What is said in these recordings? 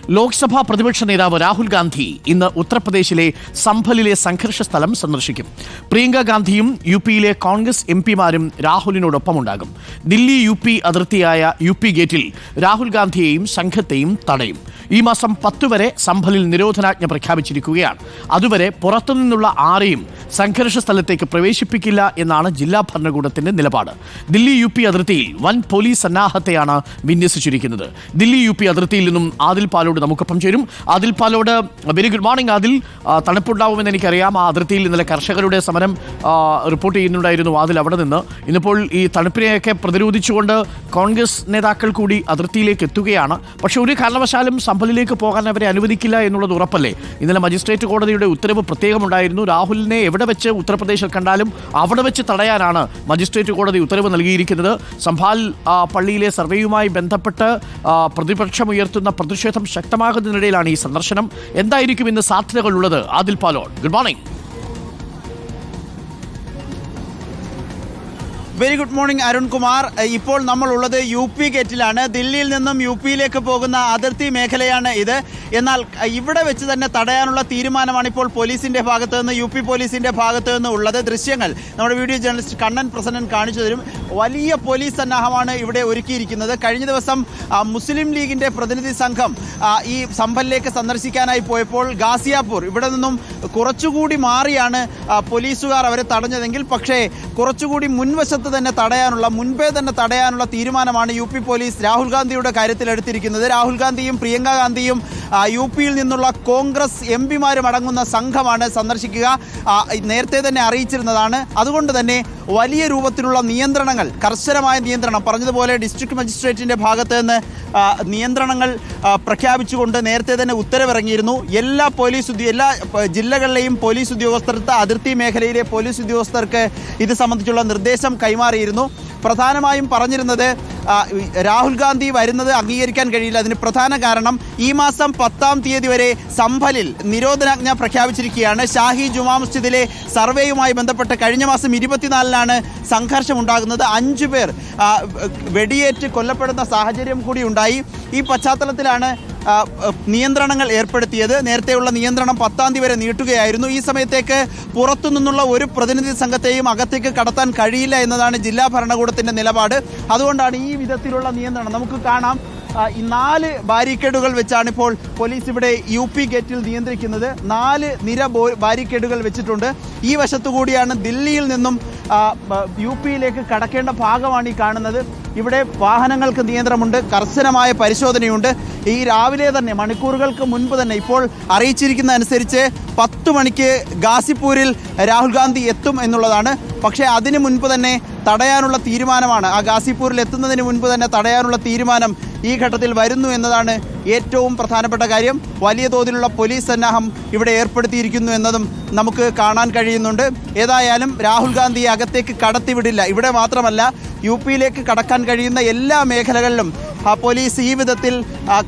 ലോക്സഭാ പ്രതിപക്ഷ നേതാവ് രാഹുൽ ഗാന്ധി ഇന്ന് ഉത്തർപ്രദേശിലെ സംഭലിലെ സംഘർഷ സ്ഥലം സന്ദർശിക്കും. പ്രിയങ്ക ഗാന്ധിയും യു പിയിലെ കോൺഗ്രസ് എംപിമാരും രാഹുലിനോടൊപ്പമുണ്ടാകും. ദില്ലി യു പി അതിർത്തിയായ യു പി ഗേറ്റിൽ രാഹുൽ ഗാന്ധിയെയും സംഘത്തെയും തടയും. ഈ മാസം 10 വരെ സംഭലിൽ നിരോധനാജ്ഞ പ്രഖ്യാപിച്ചിരിക്കുകയാണ്. അതുവരെ പുറത്തുനിന്നുള്ള ആരെയും സംഘർഷ സ്ഥലത്തേക്ക് പ്രവേശിപ്പിക്കില്ല എന്നാണ് ജില്ലാ ഭരണകൂടത്തിന്റെ നിലപാട്. ദില്ലി യു പി അതിർത്തിയിൽ വൻ പോലീസ് സന്നാഹത്തെയാണ് വിന്യസിച്ചിരിക്കുന്നത്. ദില്ലി യു പി അതിർത്തിയിൽ നിന്നും ആദിൽ പാലോട് നമുക്കൊപ്പം ചേരും. Adil Palode, very good morning Adil. തണുപ്പുണ്ടാവുമെന്ന് എനിക്കറിയാം. ആ അതിർത്തിയിൽ ഇന്നലെ കർഷകരുടെ സമരം റിപ്പോർട്ട് ചെയ്യുന്നുണ്ടായിരുന്നു ആദിൽ അവിടെ നിന്ന്. ഇന്നിപ്പോൾ ഈ തണുപ്പിനെയൊക്കെ പ്രതിരോധിച്ചുകൊണ്ട് കോൺഗ്രസ് നേതാക്കൾ കൂടി അതിർത്തിയിലേക്ക് എത്തുകയാണ്. പക്ഷെ ഒരു കാരണവശാലും സംഭലിലേക്ക് പോകാൻ അവരെ അനുവദിക്കില്ല എന്നുള്ളത് ഉറപ്പല്ലേ? ഇന്നലെ മജിസ്ട്രേറ്റ് കോടതിയുടെ ഉത്തരവ് പ്രത്യേകമുണ്ടായിരുന്നു. രാഹുലിനെ എവിടെ വെച്ച് ഉത്തർപ്രദേശിൽ കണ്ടാലും അവിടെ വെച്ച് തടയാനാണ് മജിസ്ട്രേറ്റ് കോടതി ഉത്തരവ് നൽകിയിരിക്കുന്നത്. സംഭാൽ പള്ളിയിലെ സർവേയുമായി ബന്ധപ്പെട്ട് പ്രതിപക്ഷം ഉയർത്തുന്ന പ്രതിഷേധം ശക്തമാകുന്നതിനിടയിലാണ് ഈ സന്ദർശനം. എന്തായിരിക്കും ഇന്ന് സാധ്യതകളുള്ളത്? Adil Palode, good morning. Very good morning Arunkumar. ഇപ്പോൾ നമ്മളുള്ളത് യു പി ഗേറ്റിലാണ്. ദില്ലിയിൽ നിന്നും യു പിയിലേക്ക് പോകുന്ന അതിർത്തി മേഖലയാണ് ഇത്. എന്നാൽ ഇവിടെ വെച്ച് തന്നെ തടയാനുള്ള തീരുമാനമാണ് ഇപ്പോൾ പോലീസിന്റെ ഭാഗത്ത് നിന്ന്, യു പി പോലീസിന്റെ ഭാഗത്ത് നിന്ന് ഉള്ളത്. ദൃശ്യങ്ങൾ നമ്മുടെ വീഡിയോ ജേർണലിസ്റ്റ് കണ്ണൻ പ്രസന്നൻ കാണിച്ചു തരും. വലിയ പോലീസ് സന്നാഹമാണ് ഇവിടെ ഒരുക്കിയിരിക്കുന്നത്. കഴിഞ്ഞ ദിവസം മുസ്ലിം ലീഗിന്റെ പ്രതിനിധി സംഘം ഈ സംഭലിലേക്ക് സന്ദർശിക്കാനായി പോയപ്പോൾ ഗാസിയാപൂർ ഇവിടെ നിന്നും കുറച്ചുകൂടി മാറിയാണ് പോലീസുകാർ അവരെ തടഞ്ഞതെങ്കിൽ, പക്ഷേ കുറച്ചുകൂടി മുൻവശത്ത് മുൻപേ തന്നെ തടയാനുള്ള തീരുമാനമാണ് യു പി പോലീസ് രാഹുൽ ഗാന്ധിയുടെ കാര്യത്തിൽ എടുത്തിരിക്കുന്നത്. രാഹുൽ ഗാന്ധിയും പ്രിയങ്ക ഗാന്ധിയും യു പിയിൽ നിന്നുള്ള കോൺഗ്രസ് എം പിമാരും അടങ്ങുന്ന സംഘമാണ് സന്ദർശിക്കുക. നേരത്തെ തന്നെ അറിയിച്ചിരുന്നതാണ്. അതുകൊണ്ട് തന്നെ വലിയ രൂപത്തിലുള്ള നിയന്ത്രണങ്ങൾ, കർശനമായ നിയന്ത്രണം, പറഞ്ഞതുപോലെ ഡിസ്ട്രിക്ട് മജിസ്ട്രേറ്റിന്റെ ഭാഗത്ത് നിന്ന് നിയന്ത്രണങ്ങൾ പ്രഖ്യാപിച്ചുകൊണ്ട് നേരത്തെ തന്നെ ഉത്തരവിറങ്ങിയിരുന്നു. എല്ലാ ജില്ലകളിലെയും പോലീസ് ഉദ്യോഗസ്ഥർക്ക്, അതിർത്തി മേഖലയിലെ പോലീസ് ഉദ്യോഗസ്ഥർക്ക് ഇത് സംബന്ധിച്ചുള്ള നിർദ്ദേശം കൈമാറിയിരുന്നു. പ്രധാനമായും പറഞ്ഞിരുന്നത് രാഹുൽ ഗാന്ധി വരുന്നത് അംഗീകരിക്കാൻ കഴിയില്ല. അതിന് പ്രധാന കാരണം ഈ മാസം 10-ാം തീയതി വരെ സംഭലിൽ നിരോധനാജ്ഞ പ്രഖ്യാപിച്ചിരിക്കുകയാണ്. ഷാഹി ജുമാ മസ്ജിദിലെ സർവേയുമായി ബന്ധപ്പെട്ട് കഴിഞ്ഞ മാസം 24-നാണ് സംഘർഷമുണ്ടാകുന്നത്. 5 പേർ വെടിയേറ്റ് കൊല്ലപ്പെടുന്ന സാഹചര്യം കൂടി ഉണ്ടായി. ഈ പശ്ചാത്തലത്തിലാണ് നിയന്ത്രണങ്ങൾ ഏർപ്പെടുത്തിയത്. നേരത്തെയുള്ള നിയന്ത്രണം 10-ാം തീയതി വരെ നീട്ടുകയായിരുന്നു. ഈ സമയത്തേക്ക് പുറത്തുനിന്നുള്ള ഒരു പ്രതിനിധി സംഘത്തെയും അകത്തേക്ക് കടത്താൻ കഴിയില്ല എന്നതാണ് ജില്ലാ ഭരണകൂടത്തിന്റെ നിലപാട്. അതുകൊണ്ടാണ് ഈ വിധത്തിലുള്ള നിയന്ത്രണം. നമുക്ക് കാണാം, ഈ 4 ബാരിക്കേഡുകൾ വെച്ചാണ് ഇപ്പോൾ പോലീസ് ഇവിടെ യു പി ഗേറ്റിൽ നിയന്ത്രിക്കുന്നത്. 4 നിര ബാരിക്കേഡുകൾ വെച്ചിട്ടുണ്ട്. ഈ വശത്തു കൂടിയാണ് ദില്ലിയിൽ നിന്നും യു പിയിലേക്ക് കടക്കേണ്ട ഭാഗമാണ് ഈ കാണുന്നത്. ഇവിടെ വാഹനങ്ങൾക്ക് നിയന്ത്രണമുണ്ട്, കർശനമായ പരിശോധനയുണ്ട്. ഈ രാവിലെ തന്നെ, മണിക്കൂറുകൾക്ക് മുൻപ് തന്നെ, ഇപ്പോൾ അറിയിച്ചിരിക്കുന്ന അനുസരിച്ച് 10 മണിക്ക് ഗാസിപൂരിൽ രാഹുൽ ഗാന്ധി എത്തും എന്നുള്ളതാണ്. പക്ഷേ അതിനു മുൻപ് തന്നെ തടയാനുള്ള തീരുമാനമാണ്, ആ ഗാസിപൂരിൽ എത്തുന്നതിന് മുൻപ് തന്നെ തടയാനുള്ള തീരുമാനം ഈ ഘട്ടത്തിൽ വരുന്നു എന്നതാണ് ഏറ്റവും പ്രധാനപ്പെട്ട കാര്യം. വലിയ തോതിലുള്ള പോലീസ് സന്നാഹം ഇവിടെ ഏർപ്പെടുത്തിയിരിക്കുന്നു എന്നതും നമുക്ക് കാണാൻ കഴിയുന്നുണ്ട്. ഏതായാലും രാഹുൽ ഗാന്ധിയെ അകത്തേക്ക് കടത്തിവിടില്ല. ഇവിടെ മാത്രമല്ല, യു പിയിലേക്ക് കടക്കാൻ കഴിയുന്ന എല്ലാ മേഖലകളിലും പോലീസ് ഈ വിധത്തിൽ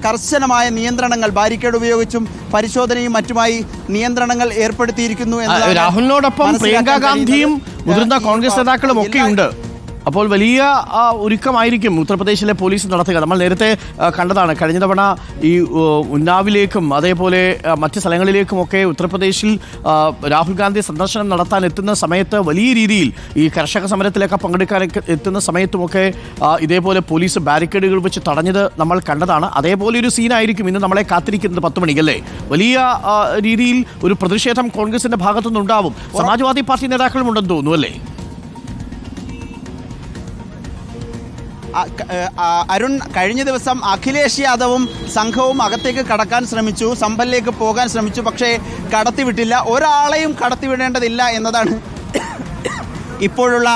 കർശനമായ നിയന്ത്രണങ്ങൾ, ബാരിക്കേഡ് ഉപയോഗിച്ചും പരിശോധനയും മറ്റുമായി നിയന്ത്രണങ്ങൾ ഏർപ്പെടുത്തിയിരിക്കുന്നു. രാഹുലിനോടൊപ്പം പ്രിയങ്ക ഗാന്ധിയും മുതിർന്ന കോൺഗ്രസ് നേതാക്കളും ഒക്കെയുണ്ട്. അപ്പോൾ വലിയ ഒരുക്കമായിരിക്കും ഉത്തർപ്രദേശിലെ പോലീസ് നടത്തുക. നമ്മൾ നേരത്തെ കണ്ടതാണ്, കഴിഞ്ഞ തവണ ഈ ഉന്നാവിലേക്കും അതേപോലെ മറ്റ് സ്ഥലങ്ങളിലേക്കുമൊക്കെ ഉത്തർപ്രദേശിൽ രാഹുൽ ഗാന്ധി സന്ദർശനം നടത്താൻ എത്തുന്ന സമയത്ത് വലിയ രീതിയിൽ ഈ കർഷക സമരത്തിലൊക്കെ പങ്കെടുക്കാനൊക്കെ എത്തുന്ന സമയത്തുമൊക്കെ ഇതേപോലെ പോലീസ് ബാരിക്കേഡുകൾ വെച്ച് തടഞ്ഞത് നമ്മൾ കണ്ടതാണ്. അതേപോലെ ഒരു സീനായിരിക്കും ഇന്ന് നമ്മളെ കാത്തിരിക്കുന്നത് 10 മണിക്കല്ലേ. വലിയ രീതിയിൽ ഒരു പ്രതിഷേധം കോൺഗ്രസിന്റെ ഭാഗത്തുനിന്നുണ്ടാവും. സമാജ്വാദി പാർട്ടി നേതാക്കളും ഉണ്ടെന്ന് തോന്നുന്നു അല്ലേ? അരുൺ, കഴിഞ്ഞ ദിവസം അഖിലേഷ് യാദവും സംഘവും അകത്തേക്ക് കടക്കാൻ ശ്രമിച്ചു, സംഭലിലേക്ക് പോകാൻ ശ്രമിച്ചു. പക്ഷേ കടത്തിവിട്ടില്ല. ഒരാളെയും കടത്തിവിടേണ്ടതില്ല എന്നതാണ് ഇപ്പോഴുള്ള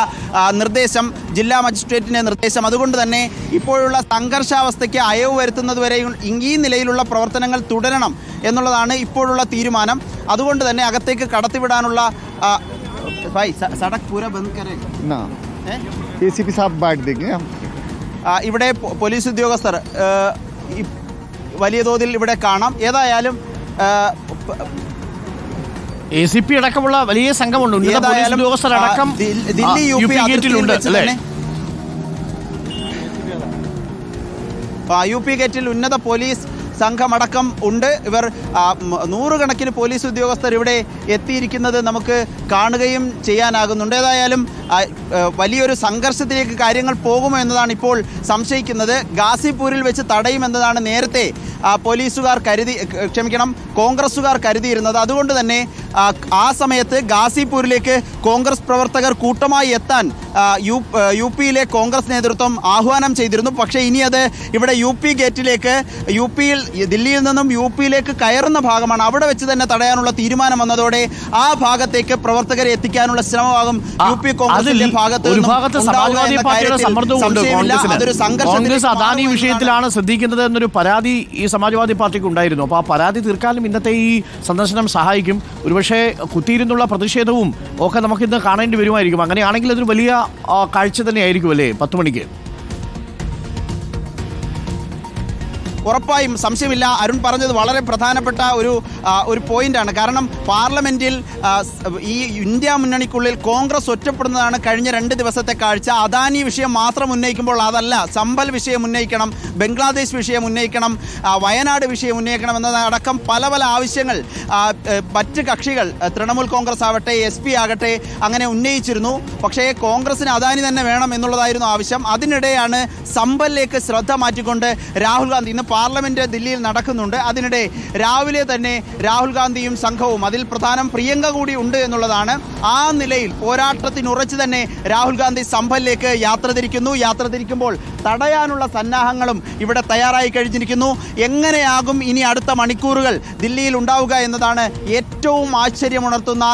നിർദ്ദേശം, ജില്ലാ മജിസ്ട്രേറ്റിൻ്റെ നിർദ്ദേശം. അതുകൊണ്ട് തന്നെ ഇപ്പോഴുള്ള സംഘർഷാവസ്ഥയ്ക്ക് അയവ് വരുത്തുന്നതുവരെയും ഈ നിലയിലുള്ള പ്രവർത്തനങ്ങൾ തുടരണം എന്നുള്ളതാണ് ഇപ്പോഴുള്ള തീരുമാനം. അതുകൊണ്ട് തന്നെ അകത്തേക്ക് കടത്തിവിടാനുള്ള സടക് പൂര ബന്ദ് കരേ ഇവിടെ പോലീസ് ഉദ്യോഗസ്ഥർ വലിയ തോതിൽ ഇവിടെ കാണാം. ഏതായാലും ACP അടക്കമുള്ള വലിയ സംഘമുണ്ട്. Delhi U P U P ഗേറ്റിൽ ഉന്നത പോലീസ് സംഘമടക്കം ഉണ്ട്. ഇവർ നൂറുകണക്കിന് പോലീസ് ഉദ്യോഗസ്ഥർ ഇവിടെ എത്തിയിരിക്കുന്നത് നമുക്ക് കാണുകയും ചെയ്യാനാകുന്നുണ്ട്. ഏതായാലും വലിയൊരു സംഘർഷത്തിലേക്ക് കാര്യങ്ങൾ പോകുമോ എന്നതാണ് ഇപ്പോൾ സംശയിക്കുന്നത്. ഗാസിപൂരിൽ വെച്ച് തടയുമെന്നതാണ് നേരത്തെ കോൺഗ്രസുകാർ കരുതിയിരുന്നത്. അതുകൊണ്ട് തന്നെ ആ സമയത്ത് ഗാസിപൂരിലേക്ക് കോൺഗ്രസ് പ്രവർത്തകർ കൂട്ടമായി എത്താൻ യു പിയിലെ കോൺഗ്രസ് നേതൃത്വം ആഹ്വാനം ചെയ്തിരുന്നു. പക്ഷേ ഇനി അത് ഇവിടെ യു പി ഗേറ്റിലേക്ക് ദില്ലിയിൽ നിന്നും യു പിയിലേക്ക് കയറുന്ന ഭാഗമാണ്. അവിടെ വെച്ച് തന്നെ തടയാനുള്ള തീരുമാനം വന്നതോടെ ആ ഭാഗത്തേക്ക് പ്രവർത്തകരെ എത്തിക്കാനുള്ള ശ്രമമാകും യു പി കോൺഗ്രസിന്റെ ഭാഗത്ത്. കോൺഗ്രസ് അദാനി വിഷയത്തിലാണ് ശ്രദ്ധിക്കുന്നത് എന്നൊരു പരാതി ഈ സമാജ്വാദി പാർട്ടിക്ക് ഉണ്ടായിരുന്നു. അപ്പോൾ ആ പരാതി തീർക്കാനും ഇന്നത്തെ ഈ സന്ദർശനം സഹായിക്കും. ഒരുപക്ഷെ കുത്തിയിരുന്നുള്ള പ്രതിഷേധവും ഒക്കെ നമുക്കിന്ന് കാണേണ്ടി വരുമായിരിക്കും. അങ്ങനെയാണെങ്കിൽ അതൊരു വലിയ കാഴ്ച തന്നെയായിരിക്കും അല്ലേ 10 മണിക്ക്? ഉറപ്പായും സംശയമില്ല. അരുൺ പറഞ്ഞത് വളരെ പ്രധാനപ്പെട്ട ഒരു പോയിന്റാണ്. കാരണം പാർലമെന്റിൽ ഈ ഇന്ത്യ മുന്നണിക്കുള്ളിൽ കോൺഗ്രസ് ഒറ്റപ്പെടുന്നതാണ് കഴിഞ്ഞ 2 ദിവസത്തെ കാഴ്ച. അദാനി വിഷയം മാത്രം ഉന്നയിക്കുമ്പോൾ അതല്ല, സമ്പൽ വിഷയം ഉന്നയിക്കണം, ബംഗ്ലാദേശ് വിഷയം ഉന്നയിക്കണം, വയനാട് വിഷയം ഉന്നയിക്കണം എന്നതടക്കം പല ആവശ്യങ്ങൾ മറ്റ് കക്ഷികൾ തൃണമൂൽ കോൺഗ്രസ് ആവട്ടെ SP ആകട്ടെ അങ്ങനെ ഉന്നയിച്ചിരുന്നു. പക്ഷേ കോൺഗ്രസിന് അദാനി തന്നെ വേണം എന്നുള്ളതായിരുന്നു ആവശ്യം. അതിനിടെയാണ് സമ്പലിലേക്ക് ശ്രദ്ധ മാറ്റിക്കൊണ്ട് രാഹുൽ ഗാന്ധി, ഇന്ന് പാർലമെന്റ് ദില്ലിയിൽ നടക്കുന്നുണ്ട്, അതിനിടെ രാവിലെ തന്നെ രാഹുൽ ഗാന്ധിയും സംഘവും, അതിൽ പ്രധാനം പ്രിയങ്ക കൂടി ഉണ്ട് എന്നുള്ളതാണ്, ആ നിലയിൽ പോരാട്ടത്തിനുറച്ച് തന്നെ രാഹുൽ ഗാന്ധി സമ്പലിലേക്ക് യാത്ര തിരിക്കുമ്പോൾ തടയാനുള്ള സന്നാഹങ്ങളും ഇവിടെ തയ്യാറായി കഴിഞ്ഞിരിക്കുന്നു. എങ്ങനെയാകും ഇനി അടുത്ത മണിക്കൂറുകൾ ദില്ലിയിൽ ഉണ്ടാവുക എന്നതാണ് ഏറ്റവും ആശ്ചര്യമുണർത്തുന്ന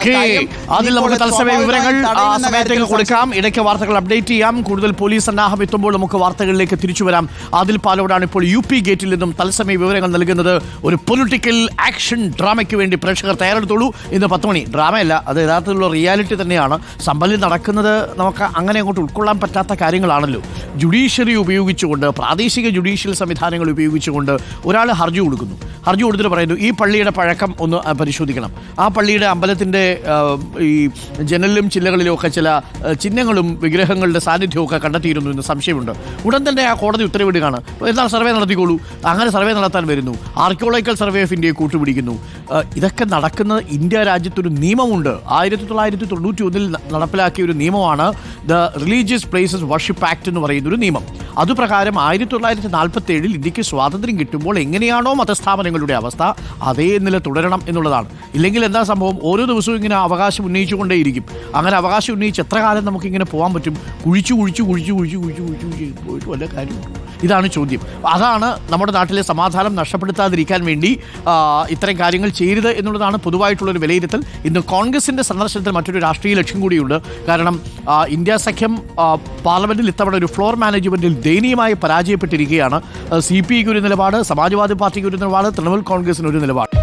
കാര്യം. അതിൽ നമുക്ക് തത്സമയ വിവരങ്ങൾ കൊടുക്കാം, ഇടയ്ക്ക് വാർത്തകൾ അപ്ഡേറ്റ് ചെയ്യാം. കൂടുതൽ പോലീസ് സന്നാഹം എത്തുമ്പോൾ നമുക്ക് വാർത്തകളിലേക്ക് തിരിച്ചു വരാം. ആദിൽ പാലോടാണ് ഇപ്പോൾ യു പി ഗേറ്റിൽ നിന്നും തത്സമയ വിവരങ്ങൾ നൽകുന്നത്. ഒരു പൊളിറ്റിക്കൽ ആക്ഷൻ ഡ്രാമയ്ക്ക് വേണ്ടി പ്രേക്ഷകർ തയ്യാറെടുത്തോളൂ. ഇന്ന് 10 മണി ഡ്രാമയല്ല, അത് യഥാർത്ഥത്തിലുള്ള റിയാലിറ്റി തന്നെയാണ്. സമ്പലിൽ നടക്കുന്നത് നമുക്ക് അങ്ങനെ അങ്ങോട്ട് ഉൾക്കൊള്ളാൻ പറ്റാത്ത കാര്യങ്ങളാണല്ലോ. ജുഡീഷ്യറി ഉപയോഗിച്ചുകൊണ്ട്, പ്രാദേശിക ജുഡീഷ്യൽ സംവിധാനങ്ങൾ ഉപയോഗിച്ചുകൊണ്ട് ഒരാൾ ഹർജി കൊടുത്തിട്ട് പറയുന്നു ഈ പള്ളിയുടെ പഴക്കം ഒന്ന് പരിശോധിക്കണം, ആ പള്ളിയുടെ അമ്പലത്തിൻ്റെ ഈ ജനലിലും ചില്ലകളിലും ഒക്കെ ചില ചിഹ്നങ്ങളും വിഗ്രഹങ്ങളുടെ സാന്നിധ്യവും ഒക്കെ കണ്ടെത്തിയിരുന്നു എന്ന് സംശയമുണ്ട്. ഉടൻ തന്നെ ആ കോടതി ഉത്തരവിടുകയാണ്, എന്നാൽ സർവേ നടത്തിക്കോളൂ. അങ്ങനെ സർവേ നടത്താൻ വരുന്നു. ആർക്കിയോളജിക്കൽ സർവേ ഓഫ് ഇന്ത്യയെ കൂട്ടുപിടിക്കുന്നു. ഇതൊക്കെ നടക്കുന്ന ഇന്ത്യ രാജ്യത്തൊരു നിയമമുണ്ട്. 1991 നടപ്പിലാക്കിയ ഒരു നിയമമാണ് the religious places worship act എന്ന് പറയുന്ന ഒരു നിയമം. അതുപ്രകാരം 1947 ഇന്ത്യക്ക് സ്വാതന്ത്ര്യം കിട്ടുമ്പോൾ എങ്ങനെയാണോ മതസ്ഥാപനങ്ങളുടെ അവസ്ഥ അതേ നില തുടരണം എന്നുള്ളതാണ്. ഇല്ലെങ്കിൽ എന്താ സംഭവം? ഓരോ ദിവസവും ഇങ്ങനെ അവകാശം ഉന്നയിച്ചുകൊണ്ടേയിരിക്കും. അങ്ങനെ അവകാശം ഉന്നയിച്ച് എത്ര കാലം നമുക്കിങ്ങനെ പോകാൻ പറ്റും? കുഴിച്ചു പോയിട്ട് വല്ല കാര്യമുണ്ട്? ഇതാണ് ചോദ്യം. അതാണ് നമ്മുടെ നാട്ടിലെ സമാധാനം നഷ്ടപ്പെടുത്താതിരിക്കാൻ വേണ്ടി ഇത്തരം കാര്യങ്ങൾ ചെയ്യരുത് എന്നുള്ളതാണ് പൊതുവായിട്ടുള്ളൊരു വിലയിരുത്തൽ. ഇന്ന് കോൺഗ്രസിൻ്റെ സന്ദർശനത്തിൽ മറ്റൊരു രാഷ്ട്രീയ ലക്ഷ്യം കൂടിയുണ്ട്. കാരണം ഇന്ത്യ സഖ്യം പാർലമെന്റിൽ ഇത്തവണ ഒരു ഫ്ലോർ മാനേജ്മെന്റിൽ ദയനീയമായി പരാജയപ്പെട്ടിരിക്കുകയാണ്. CPIക്ക് ഒരു നിലപാട്, സമാജ്വാദി പാർട്ടിക്ക് ഒരു നിലപാട്, തൃണമൂൽ കോൺഗ്രസിന് ഒരു നിലപാട്.